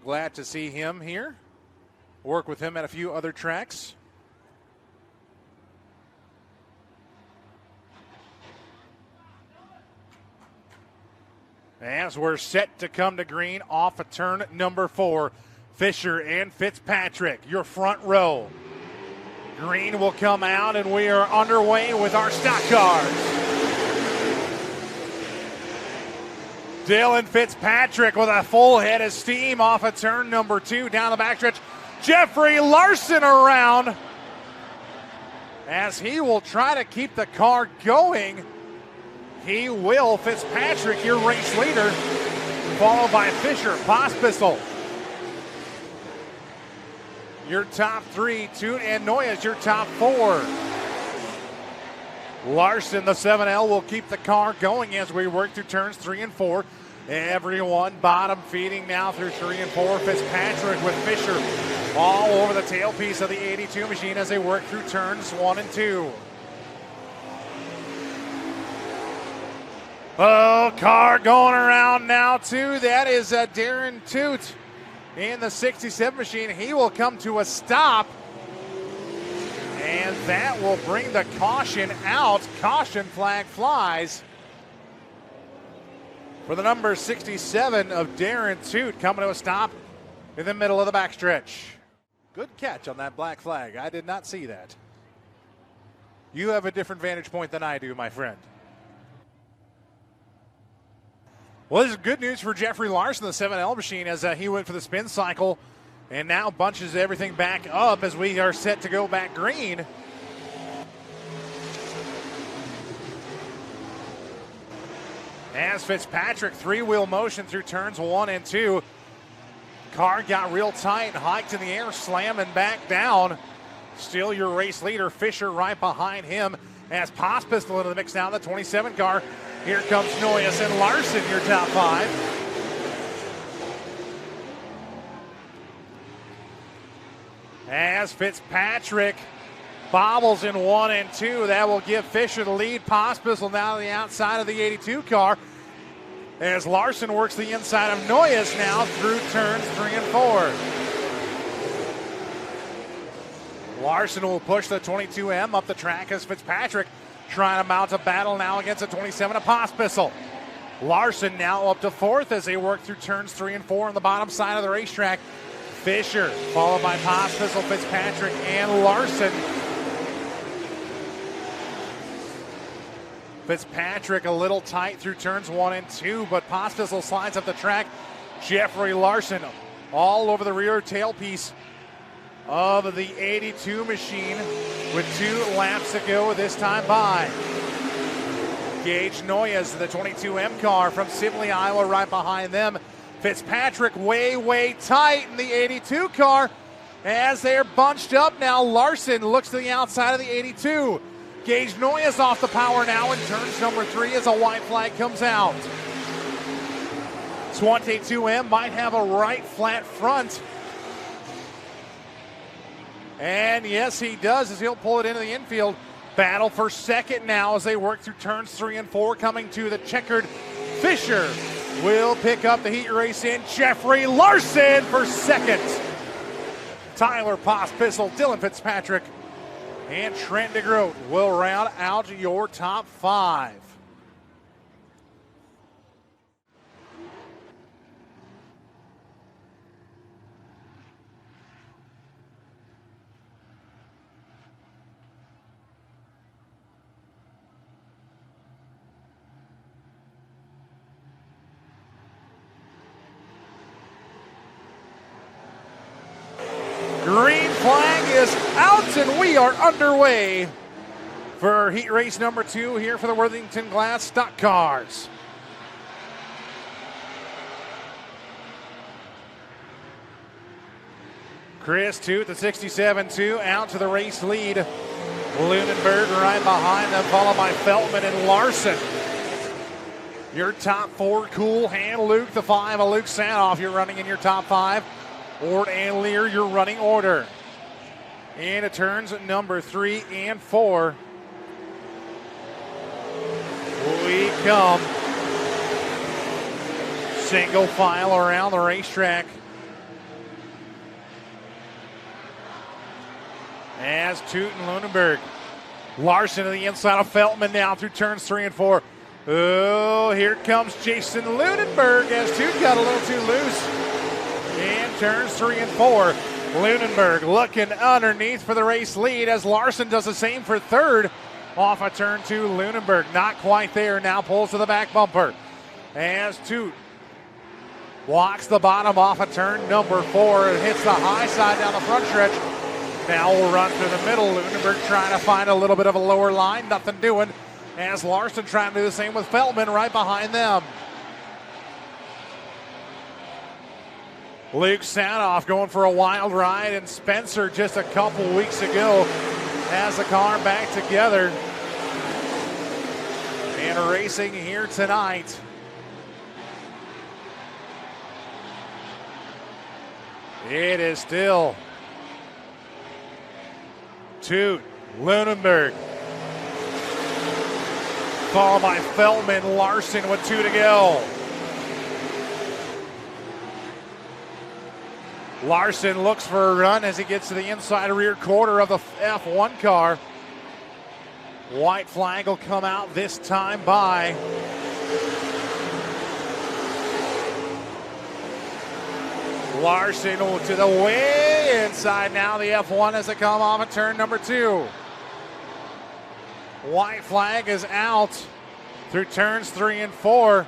Glad to see him here. Work with him at a few other tracks. As we're set to come to green off of turn number 4, Fisher and Fitzpatrick, your front row. Green will come out and we are underway with our stock cars. Dylan Fitzpatrick with a full head of steam off of turn number 2 down the backstretch. Jeffrey Larson around as he will try to keep the car going. He will. Fitzpatrick, your race leader, followed by Fisher, Pospisil. Your top 3, Toot and Noyes, your top 4. Larson, the 7L, will keep the car going as we work through turns 3 and 4. Everyone bottom feeding now through 3 and 4. Fitzpatrick with Fisher all over the tailpiece of the 82 machine as they work through turns 1 and 2. Oh, car going around now too. That is Darren Toot in the 67 machine. He will come to a stop. And that will bring the caution out. Caution flag flies for the number 67 of Darren Toot, coming to a stop in the middle of the backstretch. Good catch on that black flag. I did not see that. You have a different vantage point than I do, my friend. Well, this is good news for Jeffrey Larson, the 7L machine, as he went for the spin cycle and now bunches everything back up as we are set to go back green. As Fitzpatrick, 3-wheel motion through turns 1 and 2. Car got real tight, hiked in the air, slamming back down. Still your race leader, Fisher, right behind him as Pospisil into the mix now in the 27 car. Here comes Noyes and Larson, your top 5. As Fitzpatrick bobbles in 1 and 2, that will give Fisher the lead. Pospisil now to the outside of the 82 car as Larson works the inside of Noyes now through turns 3 and 4. Larson will push the 22M up the track as Fitzpatrick trying to mount a battle now against a 27 of Pospisil. Larson now up to 4th as they work through turns 3 and 4 on the bottom side of the racetrack. Fisher followed by Pospisil, Fitzpatrick, and Larson. Fitzpatrick a little tight through turns 1 and 2, but Pospisil slides up the track. Jeffrey Larson all over the rear tailpiece of the 82 machine with 2 laps to go this time by. Gage Noyes, the 22M car from Sibley, Iowa, right behind them. Fitzpatrick way tight in the 82 car as they're bunched up now. Larson looks to the outside of the 82. Gage Noyes off the power now in turns number 3 as a white flag comes out. 22M might have a right flat front. And yes, he does, as he'll pull it into the infield. Battle for second now as they work through turns 3 and 4, coming to the checkered. Fisher will pick up the heat race in. Jeffrey Larson for second. Tyler Pospisil, Dylan Fitzpatrick, and Trent DeGroat will round out your top 5. Green flag is out and we are underway for heat race number 2 here for the Worthington Glass Stock Cars. Chris Toot, the 67-2, out to the race lead. Lunenberg right behind them, followed by Feltman and Larson. Your top 4, Cool Hand, Luke, the 5 of Luke Sanoff, you're running in your top 5. Ord and Lear, your running order. Into turns number 3 and 4. We come. Single file around the racetrack. as Toot and Lunenburg. Larson to the inside of Feltman now through turns 3 and 4. Oh, here comes Jason Lunenburg as Toot got a little too loose. And turns 3 and 4. Lunenburg looking underneath for the race lead as Larson does the same for third. Off a turn 2, Lunenburg not quite there. Now pulls to the back bumper as Toot walks the bottom off a turn number 4 and hits the high side down the front stretch. Now we'll run through the middle. Lunenburg trying to find a little bit of a lower line. Nothing doing as Larson trying to do the same with Feltman right behind them. Luke Sanoff going for a wild ride, and Spencer just a couple weeks ago has the car back together and racing here tonight. It is still Toot, Lunenburg, followed by Feltman, Larson with 2 to go. Larson looks for a run as he gets to the inside rear quarter of the F1 car. White flag will come out this time by Larson to the way inside now. The F1 as they come off of turn number 2. White flag is out through turns 3 and 4.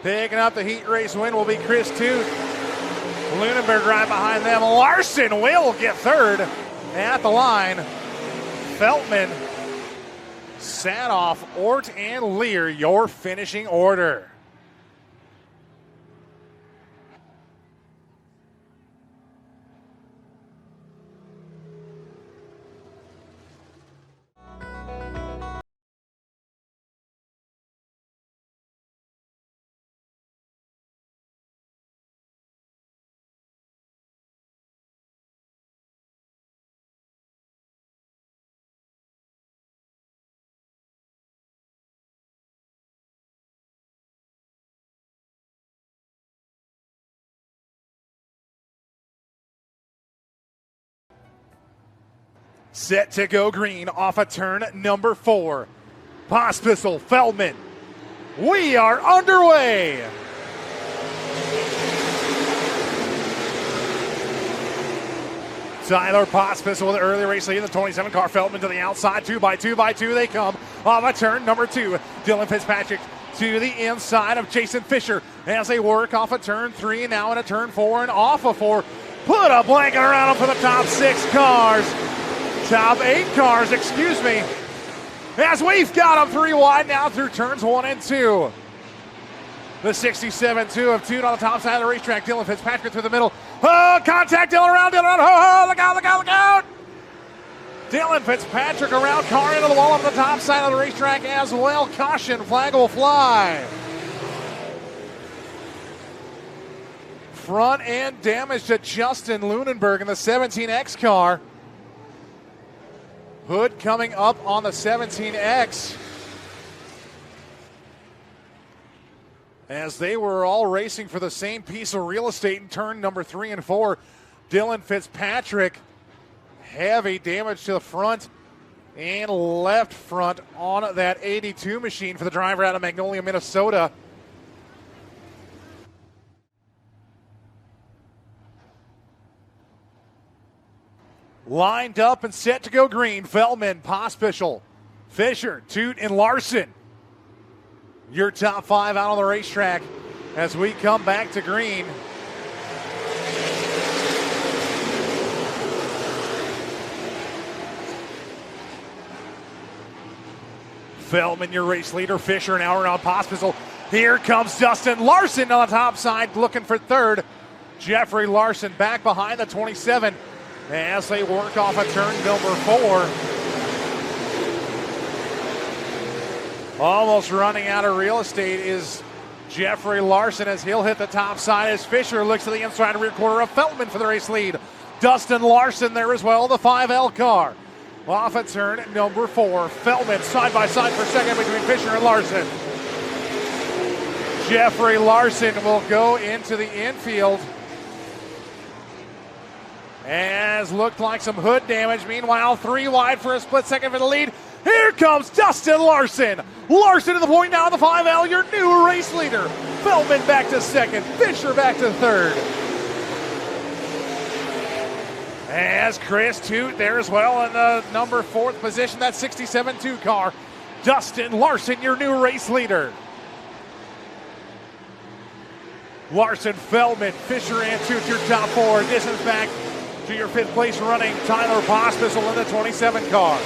Picking up the heat race win will be Chris Toot. Lunenburg right behind them. Larson will get third at the line. Feltman, Sanoff, Ort, and Lear, your finishing order. Set to go green off a turn number 4. Pospisil, Feldman. We are underway. Tyler Pospisil with an early race lead in the 27 car. Feldman to the outside, 2 by 2 by 2 they come off a turn number 2. Dylan Fitzpatrick to the inside of Jason Fisher as they work off a turn 3, now in a turn 4 and off of 4. Put a blanket around them for the top 6 cars. Top 8 cars, excuse me. As we've got them 3 wide now through turns 1 and 2. The 67-2 of Toot on the top side of the racetrack. Dylan Fitzpatrick through the middle. Oh, contact, Dylan around. Oh, look out, look out, look out. Dylan Fitzpatrick around, car into the wall on the top side of the racetrack as well. Caution, flag will fly. Front end damage to Justin Lunenburg in the 17X car. Hood coming up on the 17X. As they were all racing for the same piece of real estate in turn number 3 and 4. Dylan Fitzpatrick, heavy damage to the front and left front on that 82 machine for the driver out of Magnolia, Minnesota. Lined up and set to go green. Feldman, Pospisil, Fisher, Toot, and Larson. Your top 5 out on the racetrack as we come back to green. Feldman, your race leader. Fisher now around Pospisil. Here comes Dustin Larson on the top side looking for third. Jeffrey Larson back behind the 27 as they work off a turn number 4. Almost running out of real estate is Jeffrey Larson as he'll hit the top side as Fisher looks to the inside rear quarter of Feldman for the race lead. Dustin Larson there as well, the 5L car. Off a turn number 4. Feldman side by side for second between Fisher and Larson. Jeffrey Larson will go into the infield. As looked like some hood damage. Meanwhile, 3 wide for a split second for the lead. Here comes Dustin Larson. Larson to the point now in the 5L, your new race leader. Feldman back to second, Fisher back to third. As Chris Toot there as well in the number 4th position, that 67-2 car. Dustin Larson, your new race leader. Larson, Feldman, Fisher, and Toot, your top 4. Distance back to your 5th place running Tyler Pospisil in the 27 car.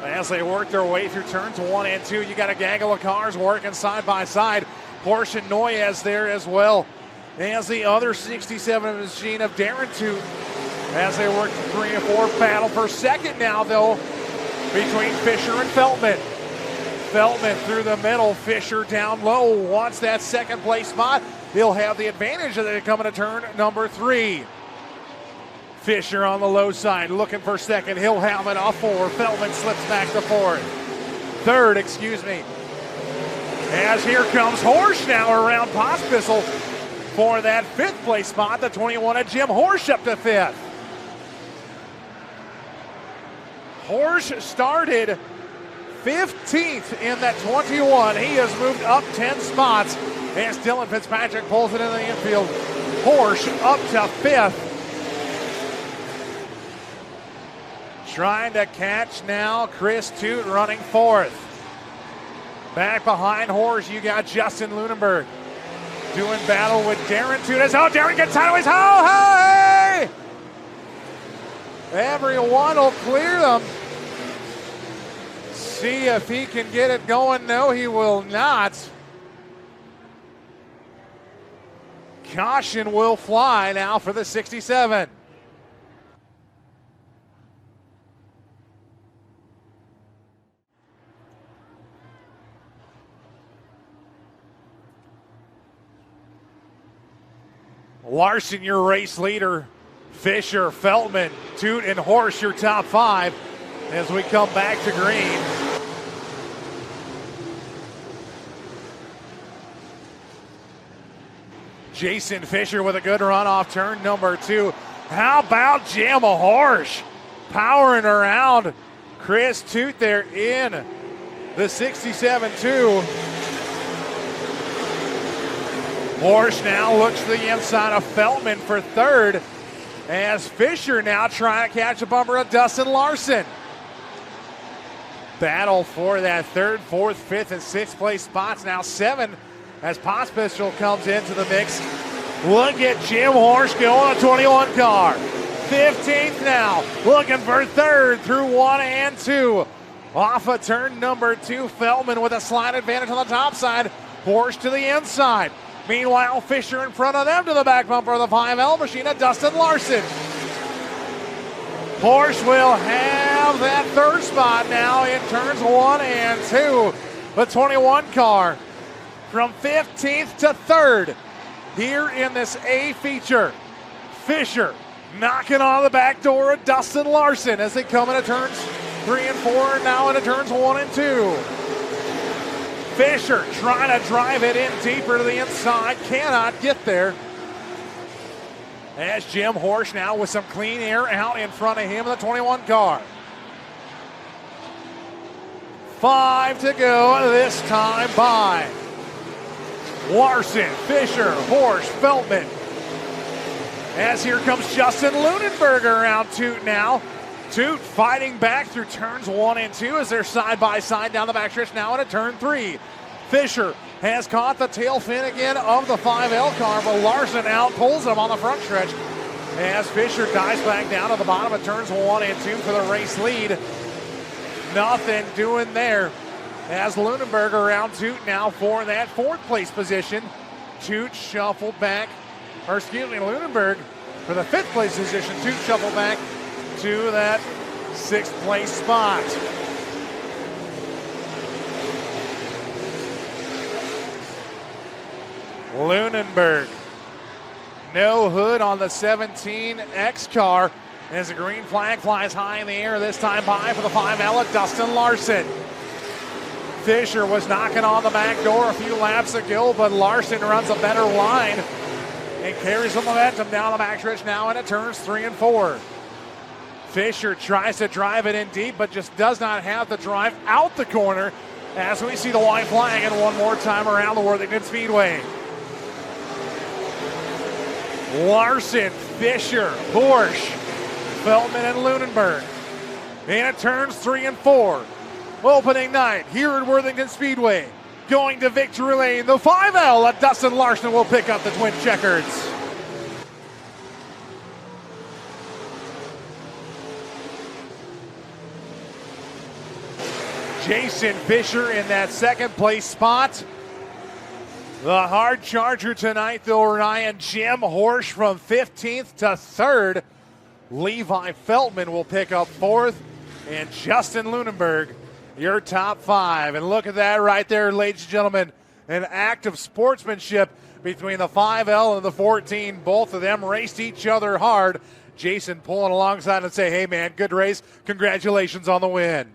As they work their way through turns 1 and 2, you got a gaggle of cars working side by side. Porsche and Noyes there as well as the other 67 machine of Darren Toot. As they work the 3 and 4, battle for second now though between Fisher and Feldman. Feldman through the middle, Fisher down low, wants that second place spot. He'll have the advantage as they come into turn number 3. Fisher on the low side, looking for second. He'll have it off 4. Feldman slips back to 4th. Third, excuse me. As here comes Horsch now around Pospisil for that 5th place spot. The 21 of Jim Horsch up to 5th. Horsch started 15th in that 21. He has moved up 10 spots as Dylan Fitzpatrick pulls it in the infield. Horsch up to 5th. Trying to catch now Chris Toot running 4th. Back behind Horsch, you got Justin Lunenberg doing battle with Darren Toot. Darren gets sideways. Hey! Everyone will clear them. See if he can get it going. No, he will not. Caution will fly now for the 67. Larson, your race leader. Fisher, Feldman, Toot, and Horsch, your top 5 as we come back to green. Jason Fisher with a good run off turn number 2. How about Jim Horsch powering around Chris Toot there in the 67-2. Horsch now looks to the inside of Feldman for 3rd as Fisher now trying to catch a bumper of Dustin Larson. Battle for that 3rd, 4th, 5th, and 6th place spots. Now 7 as Pospisil comes into the mix. Look at Jim Horsch going a 21 car. 15th now, looking for 3rd through 1 and 2. Off of turn number 2, Feldman with a slight advantage on the top side. Horsch to the inside. Meanwhile, Fisher in front of them to the back bumper of the 5L machine of Dustin Larson. Horsch will have that 3rd spot now in turns 1 and 2. The 21 car from 15th to 3rd here in this A feature. Fisher knocking on the back door of Dustin Larson as they come into turns 3 and 4 and now into turns 1 and 2. Fisher trying to drive it in deeper to the inside, cannot get there. As Jim Horsch now with some clean air out in front of him in the 21 car. 5 to go this time by Larson, Fisher, Horsch, Feldman. As here comes Justin Lunenberg around Toot now. Toot fighting back through turns 1 and 2 as they're side by side down the backstretch now into turn 3. Fisher has caught the tail fin again of the 5L car, but Larson out pulls him on the front stretch as Fisher dives back down to the bottom of turns 1 and 2 for the race lead. Nothing doing there as Lunenberg around Toot now for that 4th place position. Toot shuffled back, Lunenberg for the 5th place position. Toot shuffled back to that 6th place spot. Lunenberg, no hood on the 17X car as the green flag flies high in the air this time by for the 5L at Dustin Larson. Fisher was knocking on the back door a few laps ago, but Larson runs a better line and carries the momentum down the backstretch now into turns 3 and 4. Fisher tries to drive it in deep, but just does not have the drive out the corner as we see the white flag and one more time around the Worthington Speedway. Larson, Fisher, Porsche, Feldman, and Lunenburg into turns 3 and 4. Opening night here at Worthington Speedway. Going to victory lane, the 5L, Dustin Larson will pick up the twin checkers. Jason Fisher in that second place spot. The hard charger tonight, though, Ryan Jim Horsch from 15th to 3rd. Levi Feldman will pick up 4th. And Justin Lunenburg, your top 5. And look at that right there, ladies and gentlemen. An act of sportsmanship between the 5L and the 14. Both of them raced each other hard. Jason pulling alongside and say, hey, man, good race. Congratulations on the win.